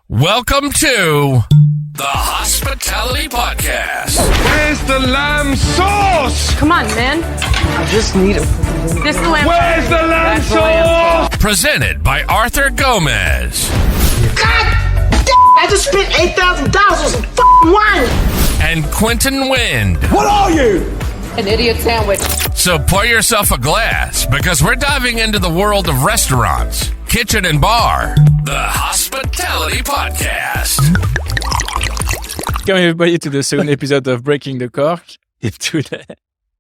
Welcome to the Hospitality Podcast. Where's the lamb sauce? Come on, man. I just need it. This is the lamb. Where's the lamb sauce? Presented by Arthur Gomez God damn! I just spent $8,000 on some fucking wine. and Quentin Wind. What are you? An idiot sandwich. So pour yourself a glass because we're diving into the world of restaurants, kitchen and bar. The Hospitality Podcast. Welcome everybody to the second episode of Breaking the Cork. If today,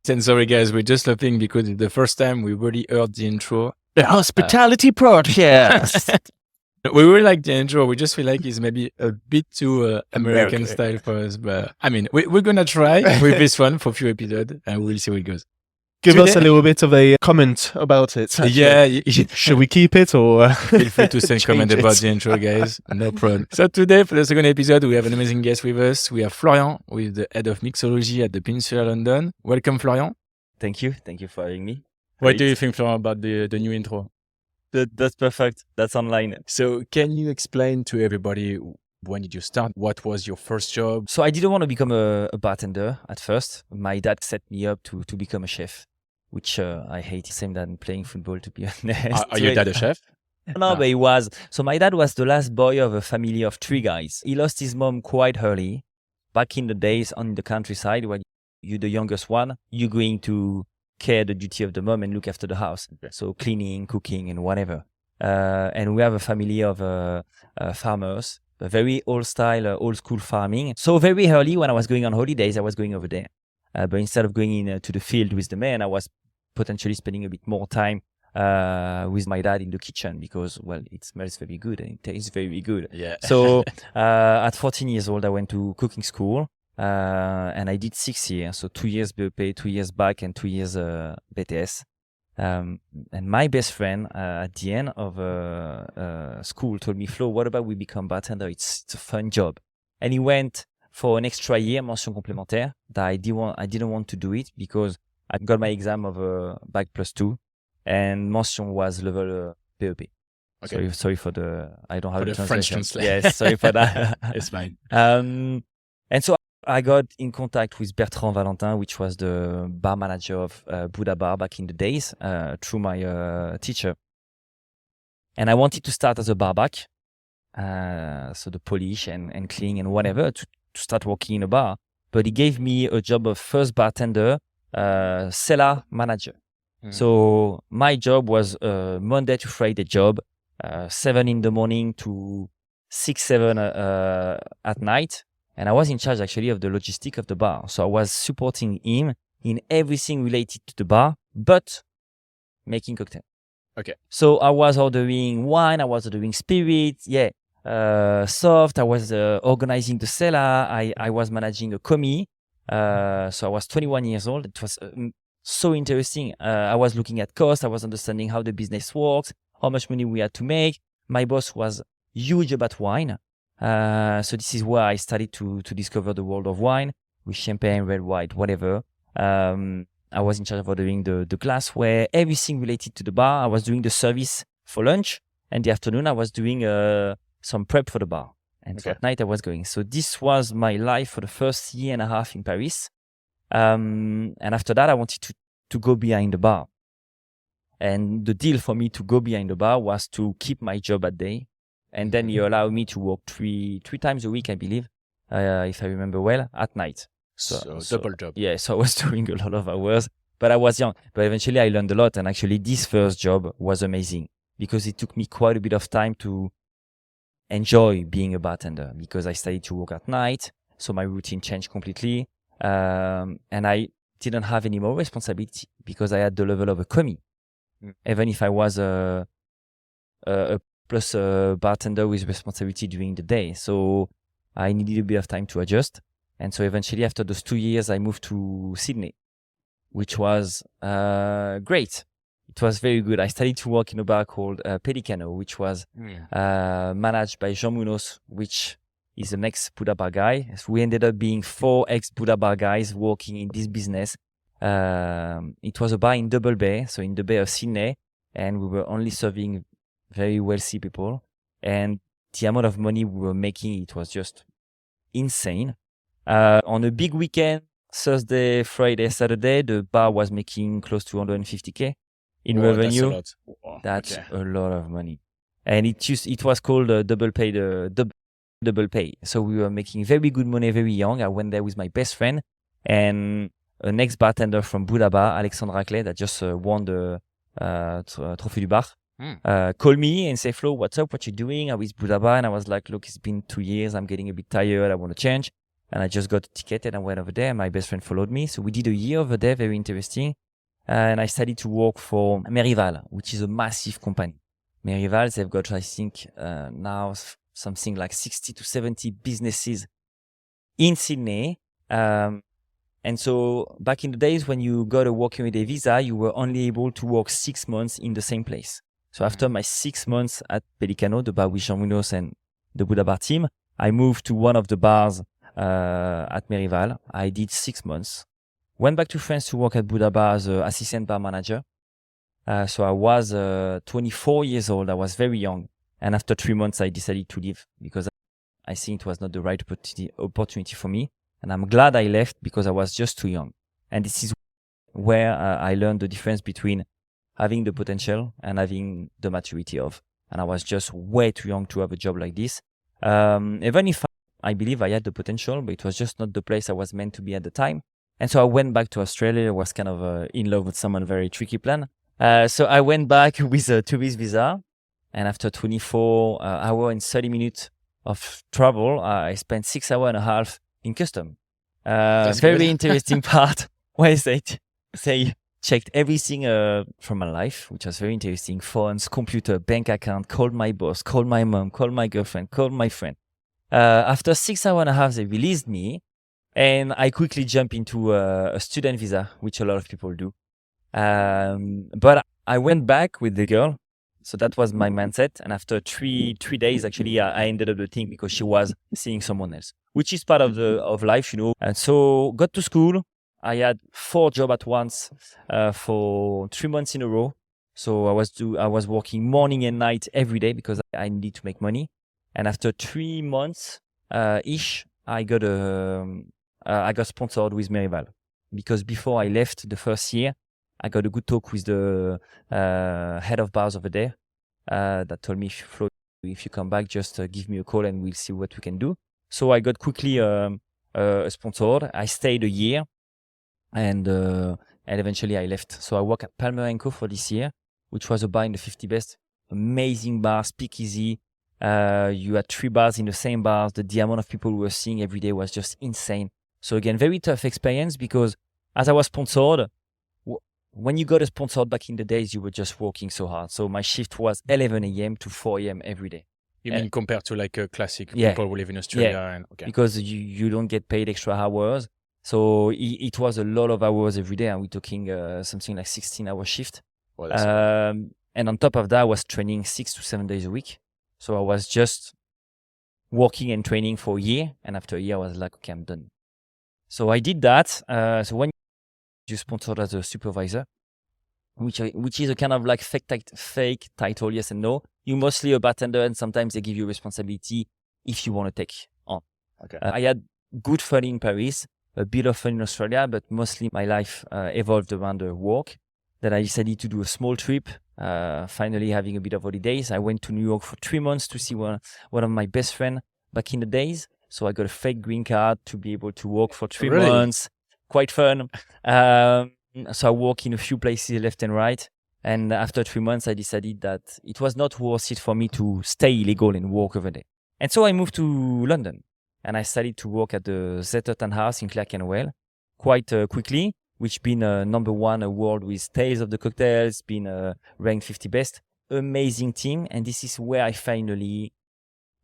and sorry guys, we're just laughing because it's the first time we really heard the intro. The Hospitality Podcast. We really like the intro. We just feel like it's maybe a bit too American style for us. But I mean, we're going to try with this one for a few episodes and we'll see how it goes. Give us a little bit of a comment about it. Yeah. Should we keep it or Feel free to send comment about the intro, guys. No problem. So today, for the second episode, we have an amazing guest with us. We have Florian, who is the head of Mixology at the Peninsula London. Welcome, Florian. Thank you for having me. What do you think, Florian, about the new intro? That's perfect. That's online. So can you explain to everybody, when did you start? What was your first job? So I didn't want to become a bartender at first. My dad set me up to become a chef, which I hate. Same than playing football, to be honest. Are your dad a chef? No, but he was. So my dad was the last boy of a family of 3 guys. He lost his mom quite early. Back in the days on the countryside, when you're the youngest one, you're going to care the duty of the mom and look after the house. Okay. So cleaning, cooking, and whatever. And we have a family of farmers, a very old style, old school farming. So very early when I was going on holidays, I was going over there. But instead of going to the field with the men, I was potentially spending a bit more time with my dad in the kitchen because, well, it smells very good and it tastes very good. Yeah. So at 14 years old, I went to cooking school and I did 6 years. So 2 years BEP, 2 years back and 2 years BTS. And my best friend at the end of school told me, Flo, what about we become bartender? It's a fun job. And he went for an extra year, mention complémentaire, that I didn't want to do it because I got my exam of bac +2 and mention was level BEP. Okay. Sorry for the, I don't have For the the French translation. translation. Yes, sorry for that. It's fine. And so I got in contact with Bertrand Valentin, which was the bar manager of Buddha Bar back in the days, through my teacher. And I wanted to start as a barback, so the polish and clean and whatever, to start working in a bar. But he gave me a job of first bartender, cellar manager. So my job was a Monday to Friday job, 7 in the morning to 6, 7 at night. And I was in charge actually of the logistic of the bar. So I was supporting him in everything related to the bar, but making cocktail. Okay. So I was ordering wine, I was ordering spirits, soft. I was organizing the cellar. I was managing a commie. So I was 21 years old. It was so interesting. I was looking at cost. I was understanding how the business works, how much money we had to make. My boss was huge about wine. So this is where I started to discover the world of wine with champagne, red, white, whatever. I was in charge of ordering the glassware, everything related to the bar. I was doing the service for lunch, and the afternoon I was doing some prep for the bar. And so at night I was going. So this was my life for the first year and a half in Paris. And after that I wanted to go behind the bar. And the deal for me to go behind the bar was to keep my job at day. And then you allow me to work three times a week, I believe, if I remember well, at night. So double job. Yeah, so I was doing a lot of hours, but I was young. But eventually I learned a lot. And actually this first job was amazing because it took me quite a bit of time to enjoy being a bartender because I started to work at night. So my routine changed completely. And I didn't have any more responsibility because I had the level of a commie. Even if I was a plus a bartender with responsibility during the day. So I needed a bit of time to adjust. And so eventually after those 2 years, I moved to Sydney, which was great. It was very good. I started to work in a bar called Pelicano, which was managed by Jean Munoz, which is an ex-Buddha Bar guy. So we ended up being 4 ex-Buddha Bar guys working in this business. It was a bar in Double Bay, so in the Bay of Sydney, and we were only serving very wealthy people. And the amount of money we were making, it was just insane. On a big weekend, Thursday, Friday, Saturday, the bar was making close to 150K in revenue. That's a lot of money. And it was called double pay. So we were making very good money very young. I went there with my best friend and an ex-bartender from Budapest, Alexandre Raclet, that just won the Trophée du Bar. Called me and say, Flo, what's up? What you doing? I'm with Budapest. And I was like, look, it's been 2 years. I'm getting a bit tired. I want to change. And I just got a ticket and I went over there. My best friend followed me. So we did a year over there, very interesting. And I started to work for Merival, which is a massive company. Merival, they've got, I think, now something like 60 to 70 businesses in Sydney. And so back in the days when you got a working holiday visa, you were only able to work 6 months in the same place. So after my 6 months at Pelicano, the bar with Jean Munoz and the Buddha Bar team, I moved to one of the bars at Merival. I did 6 months. Went back to France to work at Buddha Bar as an assistant bar manager. So I was 24 years old. I was very young. And after 3 months, I decided to leave because I think it was not the right opportunity for me. And I'm glad I left because I was just too young. And this is where I learned the difference between having the potential and having the maturity of. And I was just way too young to have a job like this. Even if I believe I had the potential, but it was just not the place I was meant to be at the time. And so I went back to Australia. I was kind of in love with someone, very tricky plan. So I went back with a tourist visa. And after 24 hours and 30 minutes of travel, I spent 6 hours and a half in custom. Very interesting part where they checked everything from my life, which was very interesting. Phones, computer, bank account, called my boss, called my mom, called my girlfriend, called my friend. After 6 hours and a half, they released me. And I quickly jumped into a student visa, which a lot of people do. But I went back with the girl. So that was my mindset. And after three days, actually, I ended up the thing because she was seeing someone else, which is part of life, you know. And so got to school. I had 4 jobs at once for 3 months in a row. So I was working morning and night every day because I needed to make money. And after 3 months ish, I got sponsored with Merival because before I left the first year, I got a good talk with the head of bars over there that told me, Flo, if you come back, just give me a call and we'll see what we can do. So I got quickly sponsored. I stayed a year and eventually I left. So I worked at Palmer & Co for this year, which was a bar in the 50 best. Amazing bar, speakeasy. You had 3 bars in the same bars. The amount of people we were seeing every day was just insane. So again, very tough experience because as I was sponsored, when you got a sponsored back in the days, you were just working so hard. So my shift was 11 a.m. to 4 a.m. every day. You mean compared to like a classic people who live in Australia? Yeah, and, okay. Because you don't get paid extra hours. So it was a lot of hours every day. And we're talking something like 16-hour shift. Well, and on top of that, I was training 6 to 7 days a week. So I was just working and training for a year. And after a year, I was like, okay, I'm done. So I did that. So when you sponsored as a supervisor, which is a kind of like fake title, yes and no. You're mostly a bartender and sometimes they give you responsibility if you want to take on. Okay. I had good fun in Paris, a bit of fun in Australia, but mostly my life evolved around the work. Then I decided to do a small trip, finally having a bit of holidays. I went to New York for 3 months to see one of my best friends back in the days. So I got a fake green card to be able to work for 3 months. Quite fun. So I worked in a few places left and right. And after 3 months, I decided that it was not worth it for me to stay illegal and work over there. And so I moved to London and I started to work at the Zetterton House in Clerkenwell quite quickly, which been number 1 award with Tales of the Cocktails, been ranked 50 best. Amazing team. And this is where I finally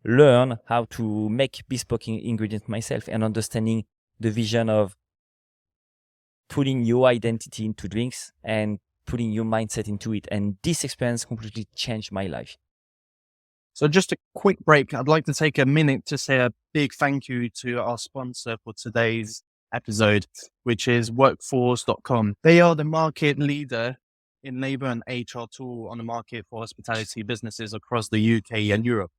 learn how to make bespoke ingredients myself and understanding the vision of putting your identity into drinks and putting your mindset into it. And this experience completely changed my life. So just a quick break. I'd like to take a minute to say a big thank you to our sponsor for today's episode, which is workforce.com. They are the market leader in labor and HR tool on the market for hospitality businesses across the UK and Europe.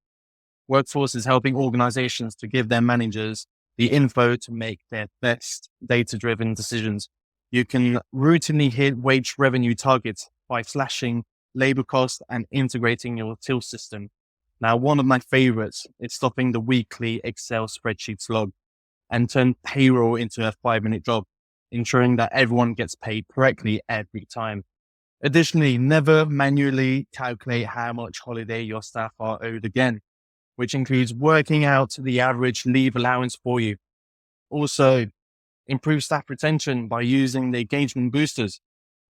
Workforce is helping organizations to give their managers the info to make their best data-driven decisions. You can routinely hit wage revenue targets by slashing labor costs and integrating your till system. Now, one of my favorites is stopping the weekly Excel spreadsheet slog and turn payroll into a 5-minute job, ensuring that everyone gets paid correctly every time. Additionally, never manually calculate how much holiday your staff are owed again, which includes working out the average leave allowance for you. Also, improve staff retention by using the engagement boosters.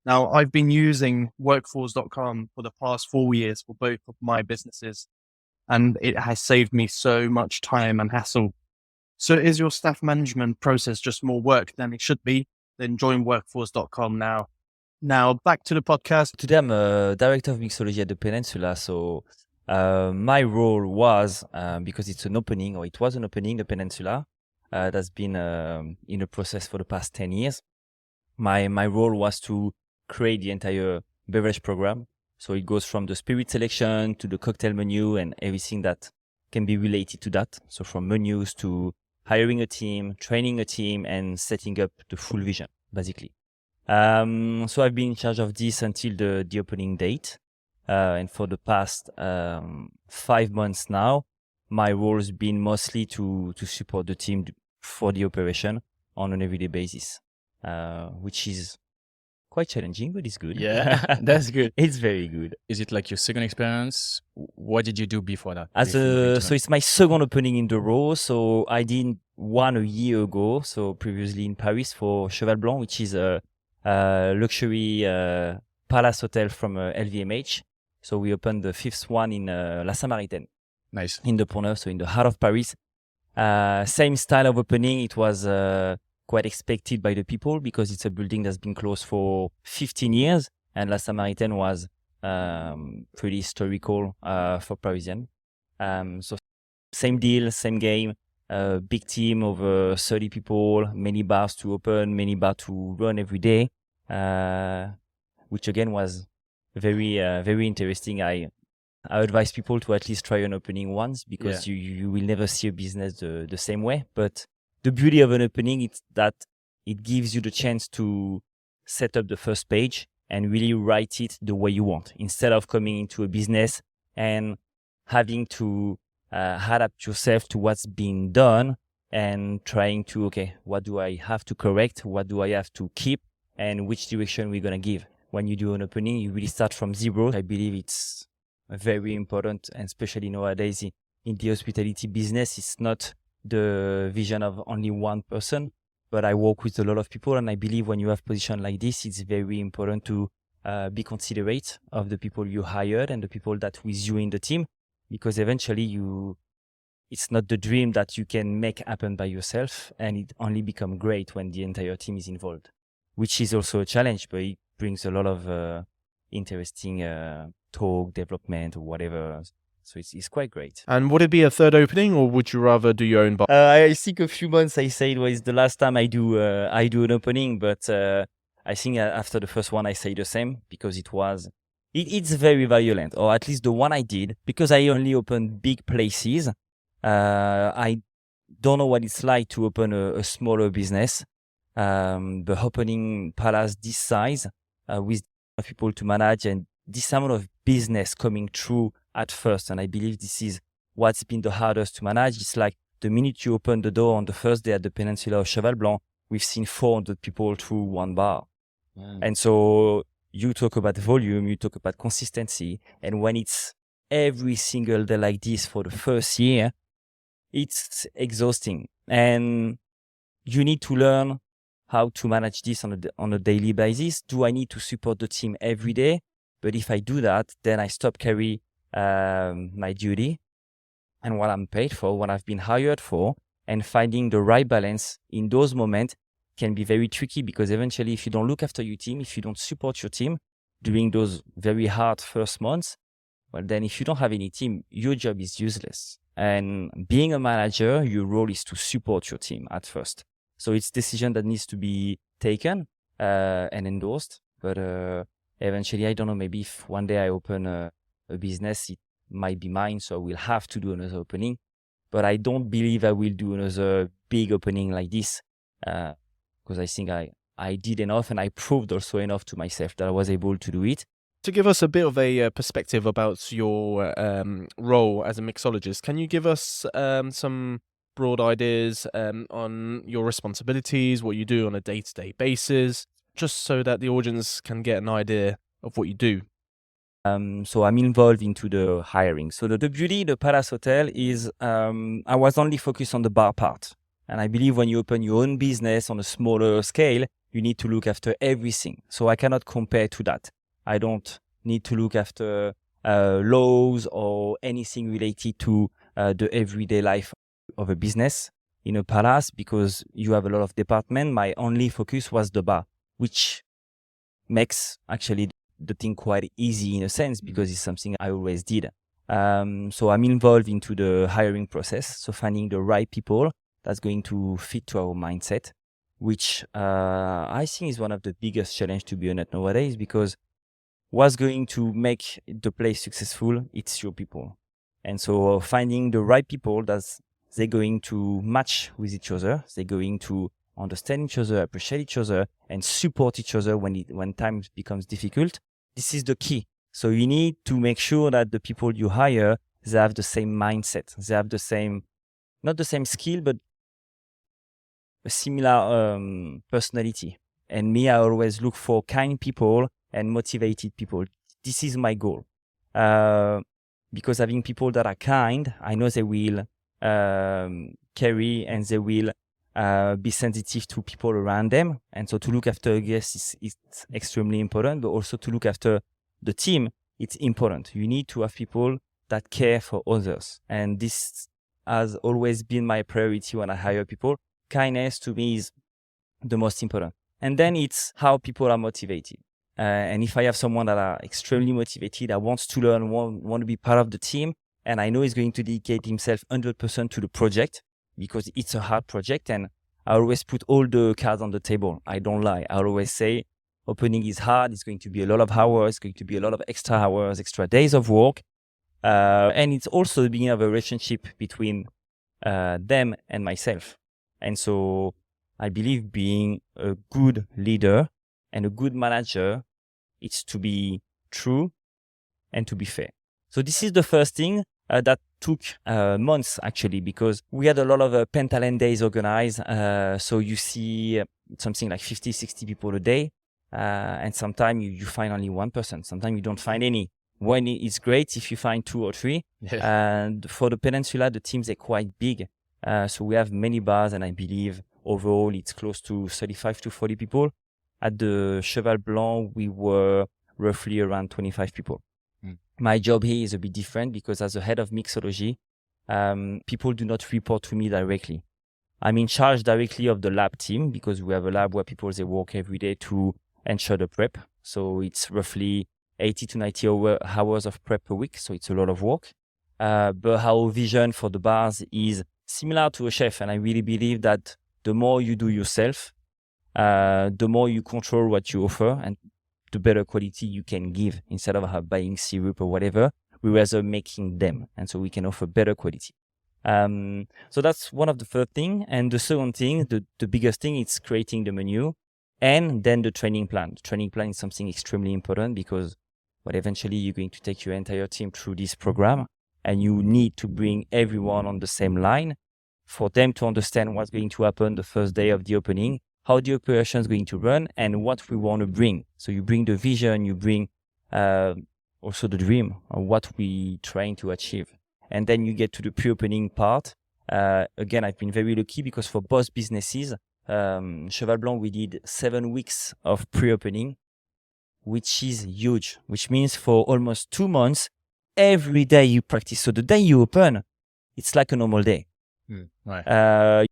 Now, I've been using workforce.com for the past 4 years for both of my businesses, and it has saved me so much time and hassle. So is your staff management process just more work than it should be? Then join workforce.com now. Now, back to the podcast. Today, I'm a director of mixology at the Peninsula. So my role was, because it was an opening, the Peninsula, that's been in the process for the past 10 years. My role was to create the entire beverage program. So it goes from the spirit selection to the cocktail menu and everything that can be related to that. So from menus to hiring a team, training a team, and setting up the full vision, basically. So I've been in charge of this until the opening date. And for the past 5 months now, my role has been mostly to support the team for the operation on an everyday basis, which is quite challenging, but it's good. Yeah, that's good. It's very good. Is it like your second experience? What did you do before that? So it's my second opening in the row. So I did one a year ago. So previously in Paris for Cheval Blanc, which is a luxury palace hotel from LVMH. So we opened the 5th one in La Samaritaine. Nice. In the Pont Neuf, so in the heart of Paris. Same style of opening. It was quite expected by the people because it's a building that's been closed for 15 years. And La Samaritaine was pretty historical for Parisian. So same deal, same game. Big team, over 30 people, many bars to open, many bars to run every day, which again was very interesting. I advise people to at least try an opening once because you will never see a business the same way. But the beauty of an opening is that it gives you the chance to set up the first page and really write it the way you want, instead of coming into a business and having to adapt yourself to what's being done and trying to, okay, what do I have to correct? What do I have to keep? And which direction we're going to give? When you do an opening, you really start from zero. I believe it's very important, and especially nowadays in the hospitality business, it's not the vision of only one person, but I work with a lot of people. And I believe when you have position like this, it's very important to be considerate of the people you hired and the people that with you in the team. Because eventually it's not the dream that you can make happen by yourself, and it only becomes great when the entire team is involved, which is also a challenge, but it brings a lot of interesting talk, development, or whatever. So it's quite great. And would it be a third opening, or would you rather do your own bar? I think a few months I said was the last time I do an opening, but I think after the first one I say the same because it's very violent, or at least the one I did, because I only opened big places. I don't know what it's like to open a smaller business. But opening palace this size with people to manage and this amount of business coming through at first, and I believe this is what's been the hardest to manage. It's like the minute you open the door on the first day at the Peninsula of Cheval Blanc, we've seen 400 people through one bar. And so you talk about volume, you talk about consistency. And when it's every single day like this for the first year, it's exhausting. And you need to learn how to manage this on a daily basis. Do I need to support the team every day? But if I do that, then I stop carry my duty and what I'm paid for, what I've been hired for, and finding the right balance in those moments can be very tricky, because eventually if you don't look after your team, if you don't support your team during those very hard first months, well, then if you don't have any team, your job is useless. And being a manager, your role is to support your team at first. So it's a decision that needs to be taken and endorsed. But eventually, I don't know, maybe if one day I open a business, might be mine, so we'll have to do another opening. But I don't believe I will do another big opening like this because I think I did enough, and I proved also enough to myself that I was able to do it. To give us a bit of a perspective about your role as a mixologist, can you give us some broad ideas on your responsibilities, what you do on a day-to-day basis, just so that the audience can get an idea of what you do? So I'm involved into the hiring. So the beauty of the Palace Hotel is I was only focused on the bar part. And I believe when you open your own business on a smaller scale, you need to look after everything. So I cannot compare to that. I don't need to look after laws or anything related to the everyday life of a business in a palace, because you have a lot of department. My only focus was the bar, which makes actually the thing quite easy in a sense, because it's something I always did. So I'm involved into the hiring process. So finding the right people that's going to fit to our mindset, which I think is one of the biggest challenge, to be honest, nowadays, because what's going to make the place successful, it's your people. And so finding the right people that's they're going to match with each other, they're going to understand each other, appreciate each other, and support each other when times becomes difficult. This is the key. So you need to make sure that the people you hire, they have the same mindset. They have the same, not the same skill, but a similar personality. And me, I always look for kind people and motivated people. This is my goal. Because having people that are kind, I know they will carry and they will be sensitive to people around them. And so to look after guests is extremely important, but also to look after the team, it's important. You need to have people that care for others. And this has always been my priority when I hire people. Kindness to me is the most important. And then it's how people are motivated. And if I have someone that are extremely motivated, that wants to learn, want to be part of the team, and I know he's going to dedicate himself 100% to the project, because it's a hard project, and I always put all the cards on the table. I don't lie. I always say opening is hard. It's going to be a lot of hours. It's going to be a lot of extra hours, extra days of work. And it's also the beginning of a relationship between them and myself. And so I believe being a good leader and a good manager, it's to be true and to be fair. So this is the first thing that took months, actually, because we had a lot of Pentalent days organized. So you see something like 50, 60 people a day. And sometimes you find only one person. Sometimes you don't find any. When it's great if you find 2 or 3. Yeah. And for the Peninsula, the teams are quite big. So we have many bars, and I believe overall it's close to 35 to 40 people. At the Cheval Blanc, we were roughly around 25 people. My job here is a bit different because as the head of mixology, people do not report to me directly. I'm in charge directly of the lab team because we have a lab where people, they work every day to ensure the prep. So it's roughly 80 to 90 hours of prep per week. So it's a lot of work. But our vision for the bars is similar to a chef. And I really believe that the more you do yourself, the more you control what you offer and the better quality you can give instead of buying syrup or whatever. We rather making them. And so we can offer better quality. So that's one of the first thing. And the second thing, the biggest thing, is creating the menu and then the training plan. The training plan is something extremely important because eventually you're going to take your entire team through this program and you need to bring everyone on the same line for them to understand what's going to happen the first day of the opening, how the operation is going to run, and what we want to bring. So you bring the vision, you bring also the dream of what we're trying to achieve. And then you get to the pre-opening part. Again, I've been very lucky because for both businesses, Cheval Blanc, we did 7 weeks of pre-opening, which is huge, which means for almost 2 months, every day you practice. So the day you open, it's like a normal day. Right.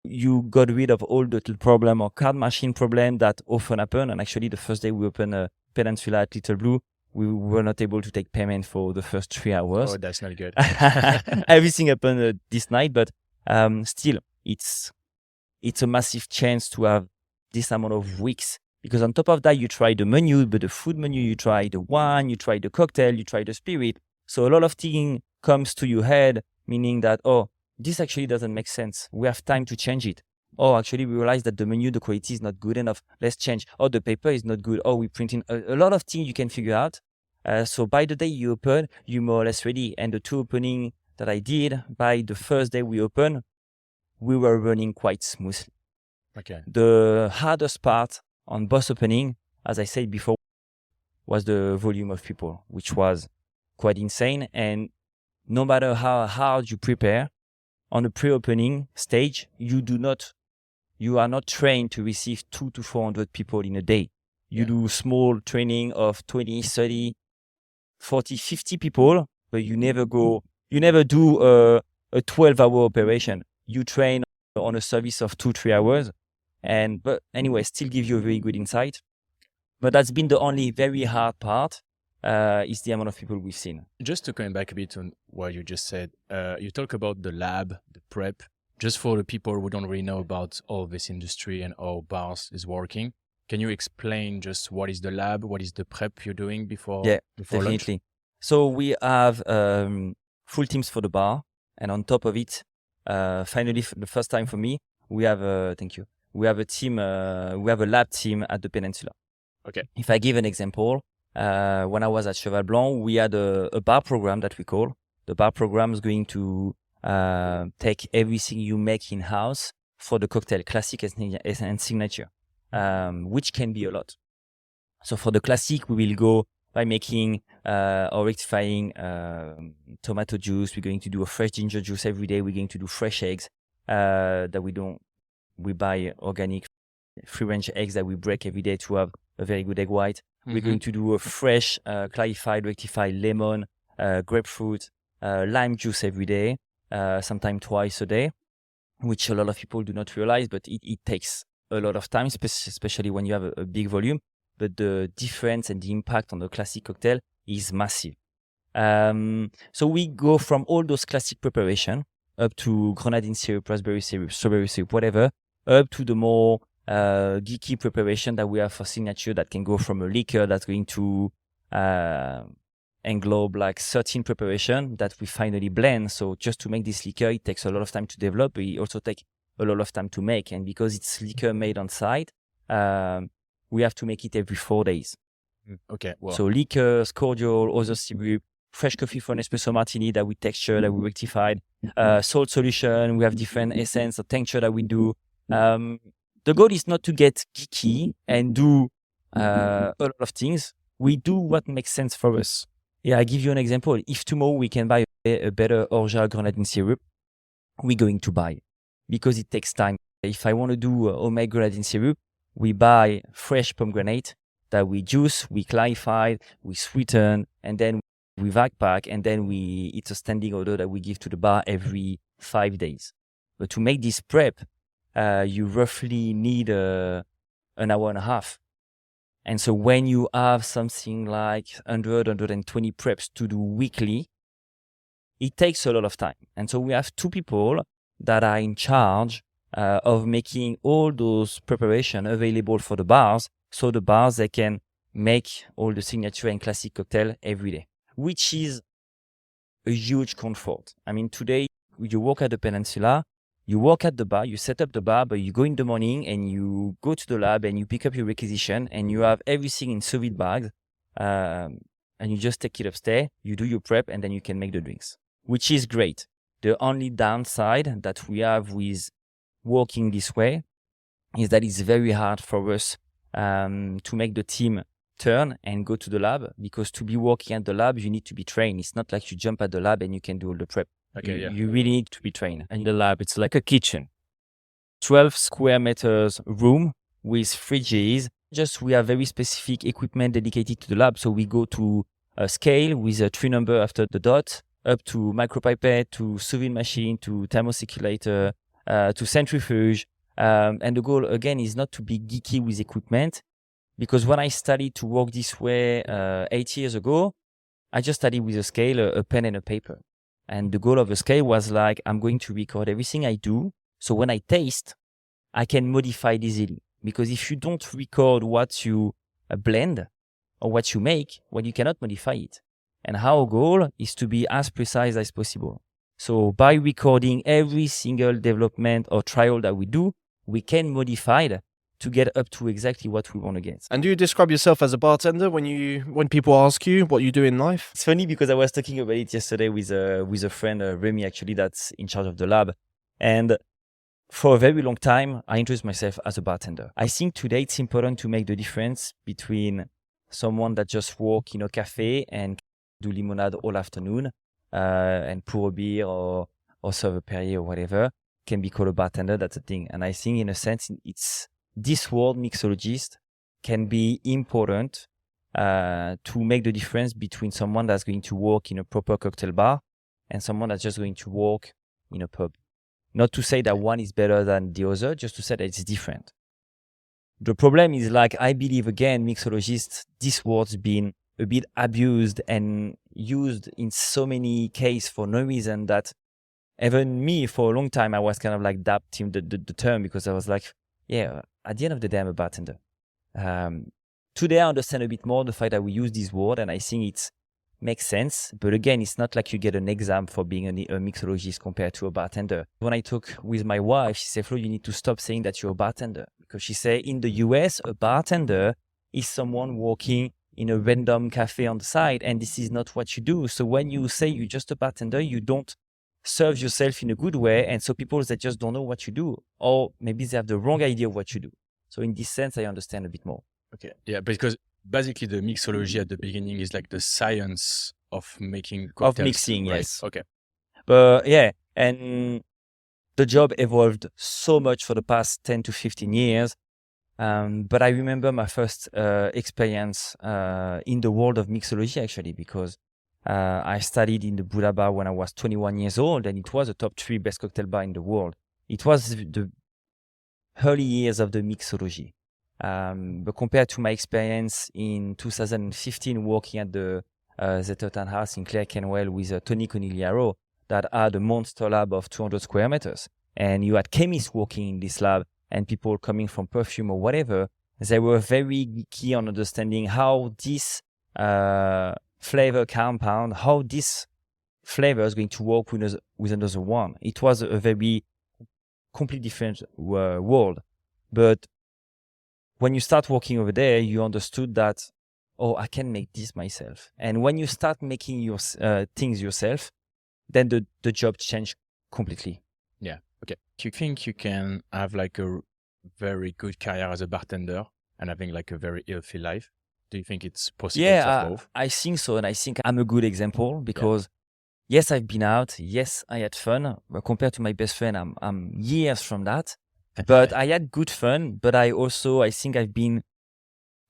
You got rid of all the little problem or card machine problem that often happen. And actually, the first day we opened a Peninsula at Little Blue, we were not able to take payment for the first 3 hours. Oh, that's not good. Everything happened this night, but still, it's a massive chance to have this amount of weeks. Because on top of that, you try the menu, but the food menu, you try the wine, you try the cocktail, you try the spirit. So a lot of things comes to your head, meaning that, oh, this actually doesn't make sense. We have time to change it. Oh, actually, we realize that the menu, the quality is not good enough. Let's change. Oh, the paper is not good. Oh, we print in a lot of things you can figure out. So by the day you open, you're more or less ready. And the 2 opening that I did, by the first day we opened, we were running quite smoothly. Okay. The hardest part on both opening, as I said before, was the volume of people, which was quite insane. And no matter how hard you prepare, on the pre-opening stage, you are not trained to receive 200 to 400 people in a day. You do small training of 20, 30, 40, 50 people, but you never do a 12-hour operation. You train on a service of 2-3 hours. But anyway, still give you a very good insight. But that's been the only very hard part, is the amount of people we've seen. Just to come back a bit on what you just said, you talk about the lab, the prep. Just for the people who don't really know about all this industry and how bars is working, can you explain just what is the lab, what is the prep you're doing before definitely. lunch? So we have full teams for the bar, and on top of it, finally, for the first time for me, we have a team, we have a lab team at the Peninsula. Okay. If I give an example, when I was at Cheval Blanc, we had a bar program that we call. The bar program is going to take everything you make in-house for the cocktail, classic and signature, which can be a lot. So for the classic, we will go by making or rectifying tomato juice. We're going to do a fresh ginger juice every day. We're going to do fresh eggs we buy organic free-range eggs that we break every day to have a very good egg white. Mm-hmm. We're going to do a fresh, clarified, rectified lemon, grapefruit, lime juice every day. Sometimes twice a day, which a lot of people do not realize, but it takes a lot of time, especially when you have a big volume. But the difference and the impact on the classic cocktail is massive. So we go from all those classic preparation up to grenadine syrup, raspberry syrup, strawberry syrup, whatever, up to the more geeky preparation that we have for signature that can go from a liquor that's going to englobe like 13 preparation that we finally blend. So just to make this liquor, it takes a lot of time to develop, but it also takes a lot of time to make. And because it's liquor made on site, we have to make it every 4 days. Okay. Wow. So liquors, cordial, other syrup, fresh coffee for an espresso martini that we texture, that we rectified, salt solution, we have different essence or tincture that we do. The goal is not to get geeky and do a lot of things. We do what makes sense for us. Yeah, I give you an example. If tomorrow we can buy a better Orgeat grenadine syrup, we're going to buy because it takes time. If I want to do homemade grenadine syrup, we buy fresh pomegranate that we juice, we clarify, we sweeten, and then we vac pack, and then it's a standing order that we give to the bar every 5 days. But to make this prep, you roughly need an hour and a half. And so when you have something like 100, 120 preps to do weekly, it takes a lot of time. And so we have 2 people that are in charge of making all those preparation available for the bars. So the bars, they can make all the signature and classic cocktail every day, which is a huge comfort. I mean, today you work at the Peninsula, you work at the bar, you set up the bar, but you go in the morning and you go to the lab and you pick up your requisition and you have everything in sous vide bags, and you just take it upstairs, you do your prep, and then you can make the drinks, which is great. The only downside that we have with working this way is that it's very hard for us to make the team turn and go to the lab, because to be working at the lab, you need to be trained. It's not like you jump at the lab and you can do all the prep. Okay, You really need to be trained. And the lab, it's like a kitchen. 12 square meters room with fridges. Just we have very specific equipment dedicated to the lab. So we go to a scale with a 3 number after the dot, up to micropipette, to sous vide machine, to thermocirculator, to centrifuge. And the goal, again, is not to be geeky with equipment. Because when I started to work this way 8 years ago, I just started with a scale, a pen and a paper. And the goal of the scale was like, I'm going to record everything I do. So when I taste, I can modify it easily. Because if you don't record what you blend or what you make, well, you cannot modify it. And our goal is to be as precise as possible. So by recording every single development or trial that we do, we can modify it to get up to exactly what we want to get. And do you describe yourself as a bartender when people ask you what you do in life? It's funny because I was talking about it yesterday with a friend, Remy, actually, that's in charge of the lab. And for a very long time, I introduced myself as a bartender. I think today it's important to make the difference between someone that just work in a cafe and do limonade all afternoon and pour a beer or serve a Perrier or whatever, can be called a bartender. That's a thing. And I think in a sense, it's this word mixologist can be important to make the difference between someone that's going to work in a proper cocktail bar and someone that's just going to work in a pub. Not to say that one is better than the other, just to say that it's different. The problem is, like, I believe, again, mixologist, this word's been a bit abused and used in so many cases for no reason that even me, for a long time, I was kind of like adapting the term because I was like, yeah, at the end of the day, I'm a bartender. Today, I understand a bit more the fact that we use this word, and I think it makes sense. But again, it's not like you get an exam for being a mixologist compared to a bartender. When I talk with my wife, she said, Flo, you need to stop saying that you're a bartender. Because she said, in the US, a bartender is someone working in a random cafe on the side, and this is not what you do. So when you say you're just a bartender, you don't serve yourself in a good way. And so people that just don't know what you do, or maybe they have the wrong idea of what you do. So in this sense, I understand a bit more. Okay. Yeah, because basically the mixology at the beginning is like the science of making cocktails. Of mixing, right? yes. Okay. But yeah, and the job evolved so much for the past 10 to 15 years. But I remember my first experience in the world of mixology, actually, because I studied in the Buddha bar when I was 21 years old, and it was a top 3 best cocktail bar in the world. It was the early years of the mixology. But compared to my experience in 2015 working at the Zetterton House in Clare Kenwell with Tony Conigliaro, that had a monster lab of 200 square meters. And you had chemists working in this lab and people coming from perfume or whatever. They were very key on understanding how this flavor compound, how this flavor is going to work with another one. It was a very completely different world. But when you start working over there, you understood that, oh, I can make this myself. And when you start making your things yourself, then the job changed completely. Yeah. Okay. Do you think you can have like a very good career as a bartender and having like a very healthy life? Do you think it's possible to have both? I think so. And I think I'm a good example because yes, I've been out. Yes, I had fun. But compared to my best friend, I'm years from that. But I had good fun. But I think I've been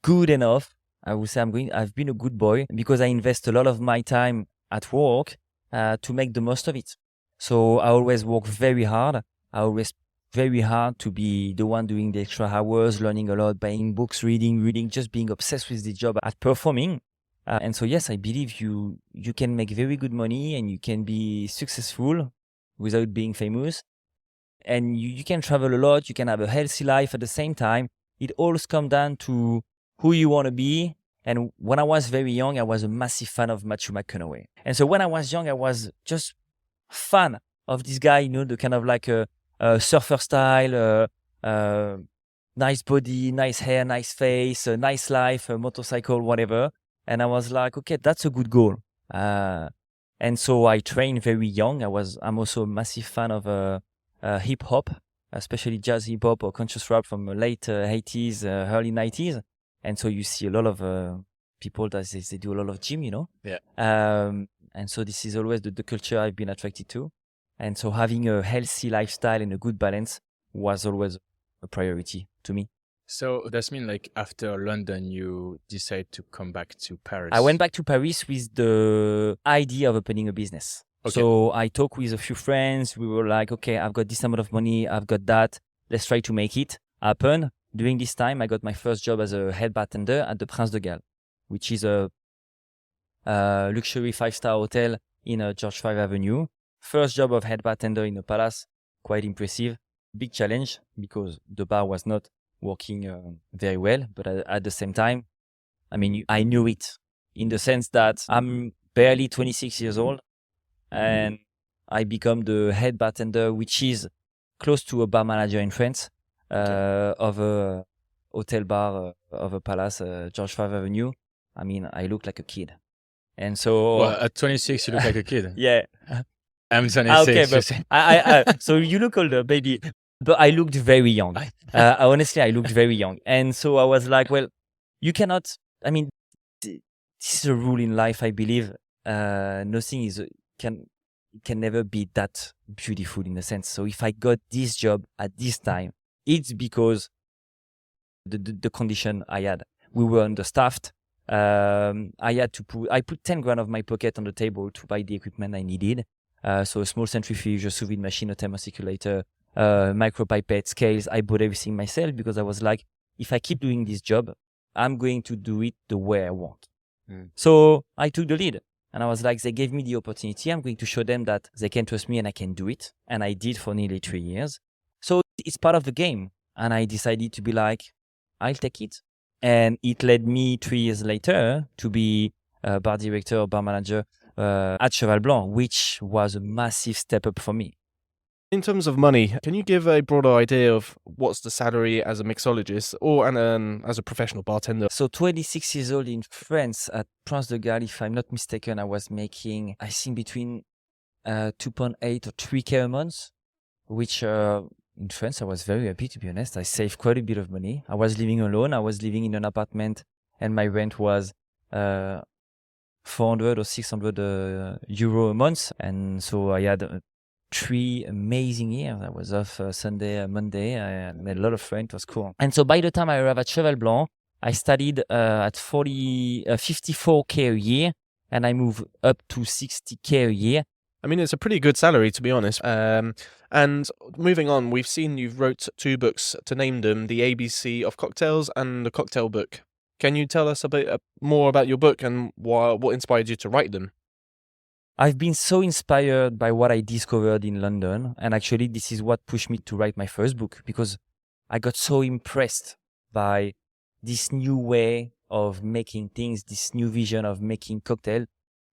good enough. I would say I've been a good boy because I invest a lot of my time at work to make the most of it. So I always work very hard. I always very hard to be the one doing the extra hours, learning a lot, buying books, reading, just being obsessed with the job at performing. And so, yes, I believe you can make very good money and you can be successful without being famous. And you can travel a lot. You can have a healthy life at the same time. It all comes down to who you want to be. And when I was very young, I was a massive fan of Matthew McConaughey. And so when I was young, I was just fan of this guy, the kind of like a surfer style, nice body, nice hair, nice face, a nice life, a motorcycle, whatever. And I was like, okay, that's a good goal. And so I trained very young. I'm also a massive fan of hip hop, especially jazz hip hop or conscious rap from the late 80s, early 90s. And so you see a lot of people that they do a lot of gym, Yeah. And so this is always the culture I've been attracted to. And so having a healthy lifestyle and a good balance was always a priority to me. So does mean like after London, you decide to come back to Paris? I went back to Paris with the idea of opening a business. Okay. So I talked with a few friends. We were like, okay, I've got this amount of money. I've got that. Let's try to make it happen. During this time, I got my first job as a head bartender at the Prince de Galles, which is a luxury 5-star hotel in George V Avenue. First job of head bartender in a palace, quite impressive. Big challenge because the bar was not working very well, but at the same time, I mean, I knew it in the sense that I'm barely 26 years old, and I become the head bartender, which is close to a bar manager in France, of a hotel bar of a palace, George V Avenue. I mean, I look like a kid. And so... Well, at 26, you look like a kid. Yeah. I'm 26. Okay, but so you look older, baby. But I looked very young. Honestly, I looked very young. And so I was like, well, you cannot... I mean, this is a rule in life, I believe. Nothing can never be that beautiful in a sense. So if I got this job at this time, it's because the condition I had. We were understaffed. I put 10 grand of my pocket on the table to buy the equipment I needed. So a small centrifuge, a sous vide machine, a thermocirculator, micropipette, scales. I bought everything myself because I was like, if I keep doing this job, I'm going to do it the way I want. So I took the lead. And I was like, they gave me the opportunity. I'm going to show them that they can trust me and I can do it. And I did for nearly 3 years. So it's part of the game. And I decided to be like, I'll take it. And it led me 3 years later to be a bar director or bar manager at Cheval Blanc, which was a massive step up for me. In terms of money, can you give a broader idea of what's the salary as a mixologist or as a professional bartender? So 26 years old in France at Prince de Galles, if I'm not mistaken, I was making, I think, between 2.8 or 3K a month, which in France, I was very happy, to be honest. I saved quite a bit of money. I was living alone. I was living in an apartment and my rent was 400 or 600 euro a month. And so I had 3 amazing years. I was off Sunday, Monday. I made a lot of friends. It was cool. And so by the time I arrived at Cheval Blanc, I studied at 54K a year and I moved up to 60K a year. I mean, it's a pretty good salary, to be honest. And moving on, we've seen you've wrote 2 books, to name them, The ABC of Cocktails and The Cocktail Book. Can you tell us a bit more about your book and what inspired you to write them? I've been so inspired by what I discovered in London. And actually, this is what pushed me to write my first book, because I got so impressed by this new way of making things, this new vision of making cocktail,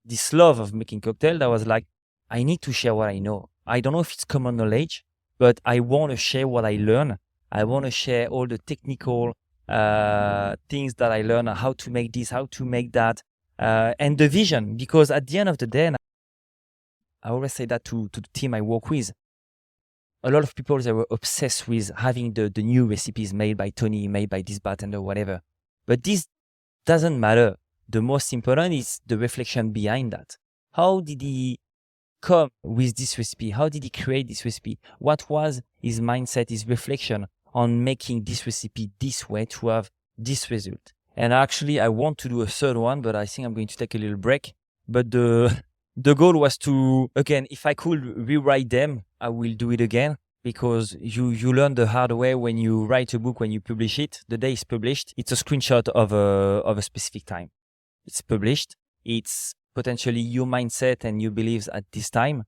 this love of making cocktail that was like, I need to share what I know. I don't know if it's common knowledge, but I want to share what I learn. I want to share all the technical things that I learn, how to make this, how to make that, and the vision. Because at the end of the day, and I always say that to the team I work with, a lot of people, they were obsessed with having the new recipes made by Tony, made by this bartender, whatever. But this doesn't matter. The most important is the reflection behind that. How did he come with this recipe? How did he create this recipe? What was his mindset, his reflection on making this recipe this way to have this result? And actually, I want to do a third one, but I think I'm going to take a little break. But the goal was to, again, if I could rewrite them, I will do it again, because you learn the hard way when you write a book, when you publish it. The day it's published, it's a screenshot of a specific time. It's published. It's potentially your mindset and your beliefs at this time.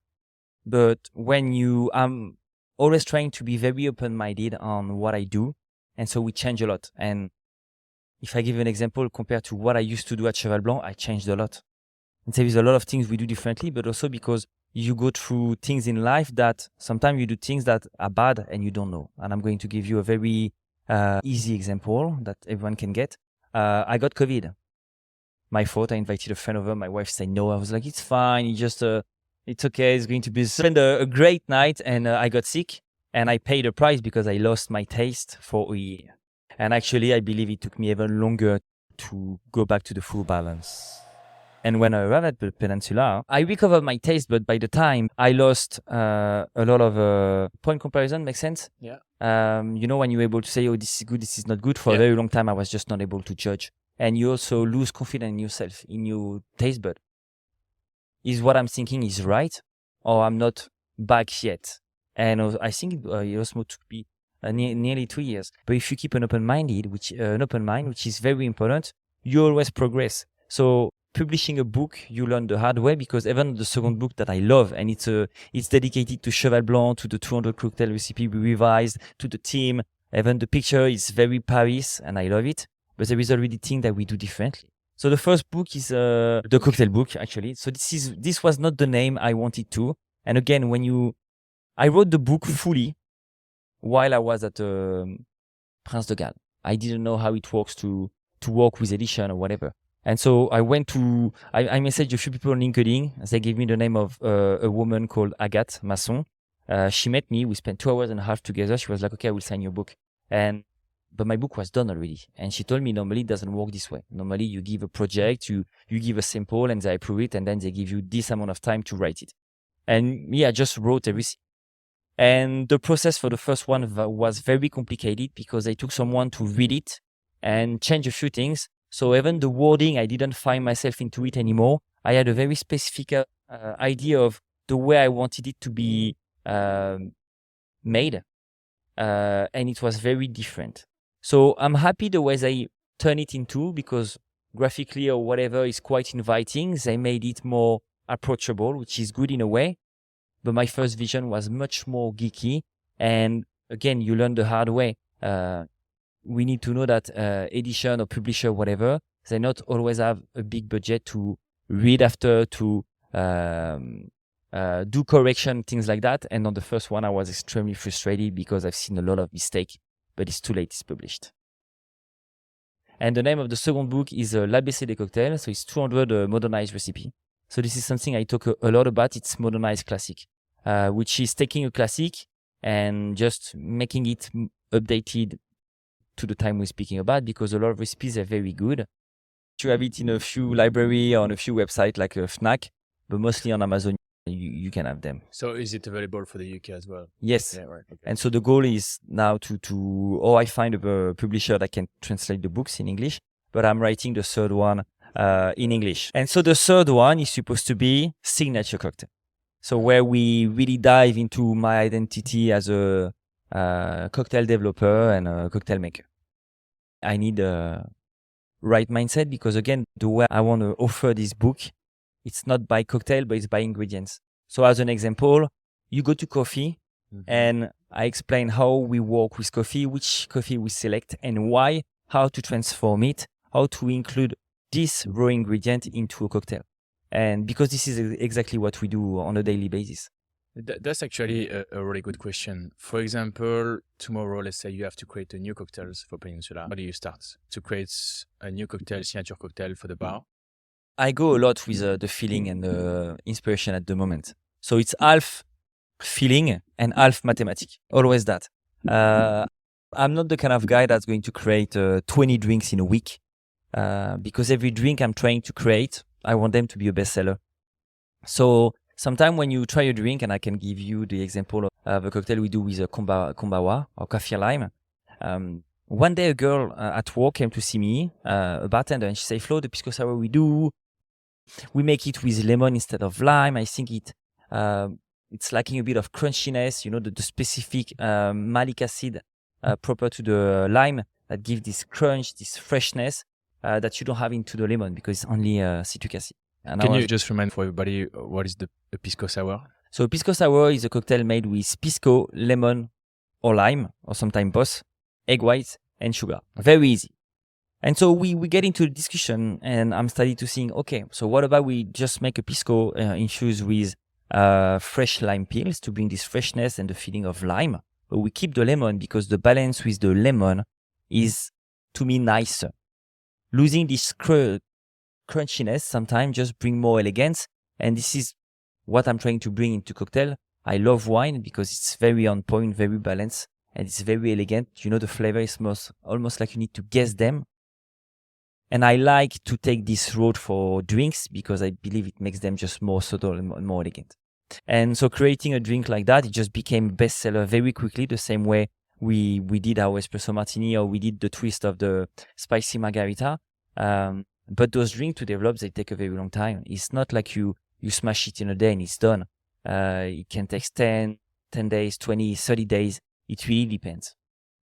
But when I'm always trying to be very open-minded on what I do. And so we change a lot. And if I give an example, compared to what I used to do at Cheval Blanc, I changed a lot. And there is a lot of things we do differently, but also because you go through things in life that sometimes you do things that are bad and you don't know. And I'm going to give you a very easy example that everyone can get. I got COVID. My fault. I invited a friend over. My wife said no. I was like, it's fine. It's okay. It's going to be a great night. And I got sick and I paid a price because I lost my taste for a year. And actually, I believe it took me even longer to go back to the full balance. And when I arrived at the Peninsula, I recovered my taste, but by the time I lost a lot of point comparison, makes sense? Yeah. When you're able to say, oh, this is good, this is not good, for a very long time, I was just not able to judge. And you also lose confidence in yourself, in your taste bud. Is what I'm thinking is right, or I'm not back yet? And I think it also took me nearly 2 years. But if you keep an open mind, which is very important, you always progress. So publishing a book, you learn the hard way, because even the second book that I love, and it's dedicated to Cheval Blanc, to the 200 cocktail recipe we revised, to the team. Even the picture is very Paris, and I love it. But there is already things that we do differently. So the first book is the cocktail book, actually. So this was not the name I wanted to. And again, I wrote the book fully while I was at Prince de Galles. I didn't know how it works to work with edition or whatever. And so I messaged a few people on LinkedIn. They gave me the name of a woman called Agathe Masson. She met me. We spent 2.5 hours together. She was like, okay, I will sign your book. But my book was done already. And she told me normally it doesn't work this way. Normally you give a project, you give a sample and they approve it and then they give you this amount of time to write it. And I just wrote everything. And the process for the first one was very complicated because I took someone to read it and change a few things. So even the wording, I didn't find myself into it anymore. I had a very specific idea of the way I wanted it to be made. And it was very different. So I'm happy the way they turn it into, because graphically or whatever is quite inviting. They made it more approachable, which is good in a way. But my first vision was much more geeky. And again, you learn the hard way. We need to know that edition or publisher, whatever, they not always have a big budget to read after, to do correction, things like that. And on the first one, I was extremely frustrated because I've seen a lot of mistakes, but it's too late, it's published. And the name of the second book is L'ABC des cocktails. So it's 200 modernized recipe. So this is something I talk a lot about. It's modernized classic, which is taking a classic and just making it updated to the time we're speaking about, because a lot of recipes are very good. You have it in a few library on a few websites like Fnac, but mostly on Amazon, you can have them. So is it available for the UK as well? Yes. Yeah, right. Okay. And so the goal is now I find a publisher that can translate the books in English, but I'm writing the third one in English. And so the third one is supposed to be signature cocktail. So where we really dive into my identity as a cocktail developer and a cocktail maker. I need a right mindset because, again, the way I want to offer this book, it's not by cocktail, but it's by ingredients. So as an example, you go to coffee and I explain how we work with coffee, which coffee we select and why, how to transform it, how to include this raw ingredient into a cocktail. And because this is exactly what we do on a daily basis. That's actually a really good question. For example, tomorrow, let's say you have to create a new cocktails for Peninsula. How do you start to create a new cocktail, signature cocktail for the bar? I go a lot with the feeling and the inspiration at the moment. So it's half feeling and half mathematics. Always that. I'm not the kind of guy that's going to create 20 drinks in a week because every drink I'm trying to create, I want them to be a bestseller. So sometimes when you try a drink, and I can give you the example of a cocktail we do with a kombawa or kaffir lime. One day a girl at work came to see me, a bartender, and she said, Flo, the pisco sour we make it with lemon instead of lime. I think it's lacking a bit of crunchiness, the specific malic acid proper to the lime that gives this crunch, this freshness that you don't have into the lemon because it's only citric acid. And Can you just remind for everybody what is the pisco sour? So pisco sour is a cocktail made with pisco, lemon, or lime, or sometimes both, egg whites, and sugar. Very easy. And so we get into the discussion, and I'm starting to think, okay, so what about we just make a pisco infused with fresh lime peels to bring this freshness and the feeling of lime, but we keep the lemon because the balance with the lemon is, to me, nicer. Losing this crunchiness sometimes just bring more elegance, and this is what I'm trying to bring into cocktail. I love wine because it's very on point, very balanced, and it's very elegant. The flavor is almost like you need to guess them. And I like to take this road for drinks because I believe it makes them just more subtle and more elegant. And so creating a drink like that, it just became bestseller very quickly, the same way we did our espresso martini or we did the twist of the spicy margarita. But those drinks to develop, they take a very long time. It's not like you smash it in a day and it's done. It can take 10 days, 20, 30 days. It really depends.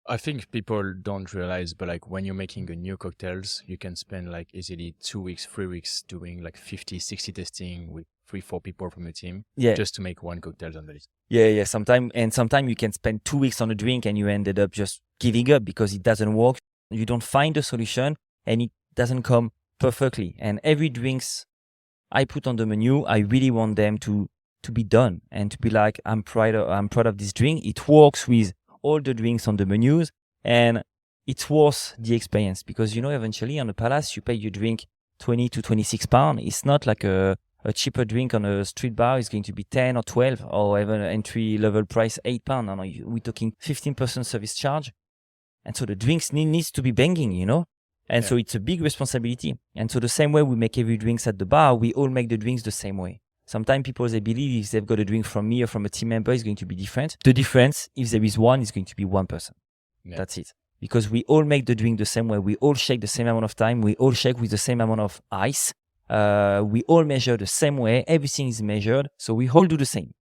I think people don't realize, but like when you're making a new cocktails, you can spend like easily 2 weeks, 3 weeks doing like 50, 60 testing with 3-4 people from the team just to make one cocktail on the list. Yeah. Sometimes you can spend 2 weeks on a drink and you ended up just giving up because it doesn't work. You don't find a solution and it doesn't come perfectly. And every drinks I put on the menu, I really want them to be done and to be like, I'm proud of this drink. It works with all the drinks on the menus and it's worth the experience because, eventually on the Palace, you pay your drink 20 to 26 pounds. It's not like a cheaper drink on a street bar is going to be 10 or 12 or even an entry level price 8 pounds. No, we're talking 15% service charge. And so the drinks needs to be banging, And so it's a big responsibility. And so the same way we make every drinks at the bar, we all make the drinks the same way. Sometimes people, they believe if they've got a drink from me or from a team member, it's going to be different. The difference, if there is one, is going to be one person. Yeah. That's it. Because we all make the drink the same way. We all shake the same amount of time. We all shake with the same amount of ice. We all measure the same way. Everything is measured. So we all do the same.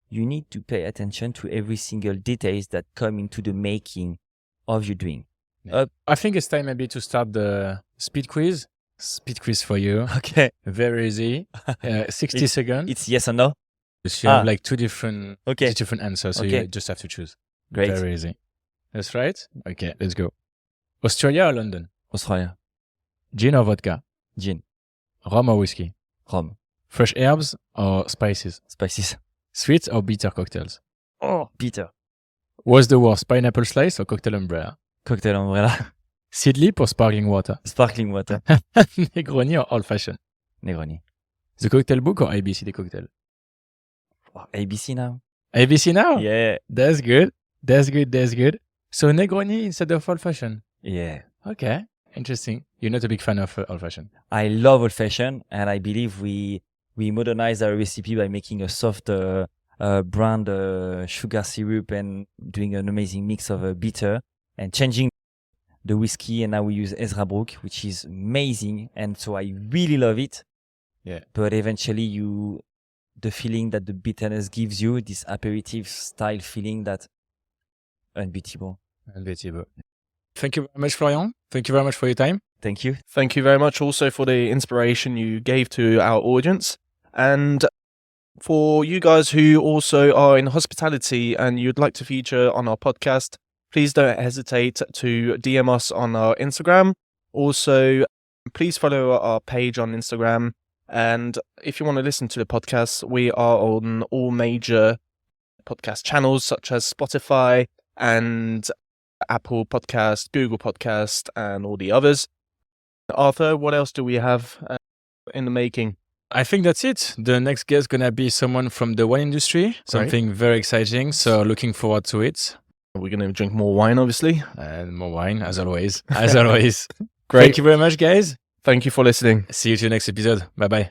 You need to pay attention to every single details that come into the making of your drink. Yeah. I think it's time maybe to start the speed quiz. Speed quiz for you. Okay. Very easy. 60 seconds. It's yes or no? You have like two different answers. So you just have to choose. Great. Very easy. That's right. Okay, let's go. Australia or London? Australia. Gin or vodka? Gin. Rum or whiskey? Rum. Fresh herbs or spices? Spices. Sweet or bitter cocktails? Oh, bitter. What's the worst, pineapple slice or cocktail umbrella? Cocktail umbrella. Seed lip or sparkling water? Sparkling water. Negroni or old fashioned? Negroni. The cocktail book or ABC the cocktail? Oh, ABC now. ABC now? Yeah. That's good. That's good. So Negroni instead of old fashioned? Yeah. Okay. Interesting. You're not a big fan of old fashioned? I love old fashioned and I believe we modernize our recipe by making a soft brand sugar syrup and doing an amazing mix of bitter and changing the whiskey. And now we use Ezra Brook, which is amazing. And so I really love it. Yeah. But eventually the feeling that the bitterness gives you, this aperitif style feeling that unbeatable. Thank you very much, Florian. Thank you very much for your time. Thank you. Thank you very much also for the inspiration you gave to our audience. And for you guys who also are in hospitality and you'd like to feature on our podcast, please don't hesitate to DM us on our Instagram. Also, please follow our page on Instagram. And if you want to listen to the podcast, we are on all major podcast channels such as Spotify and Apple Podcast, Google Podcast, and all the others. Arthur, what else do we have in the making? I think that's it. The next guest is going to be someone from the wine industry. Something very exciting. So looking forward to it. We're going to drink more wine, obviously. And more wine, as always. As always. Great. Thank you very much, guys. Thank you for listening. See you to the next episode. Bye-bye.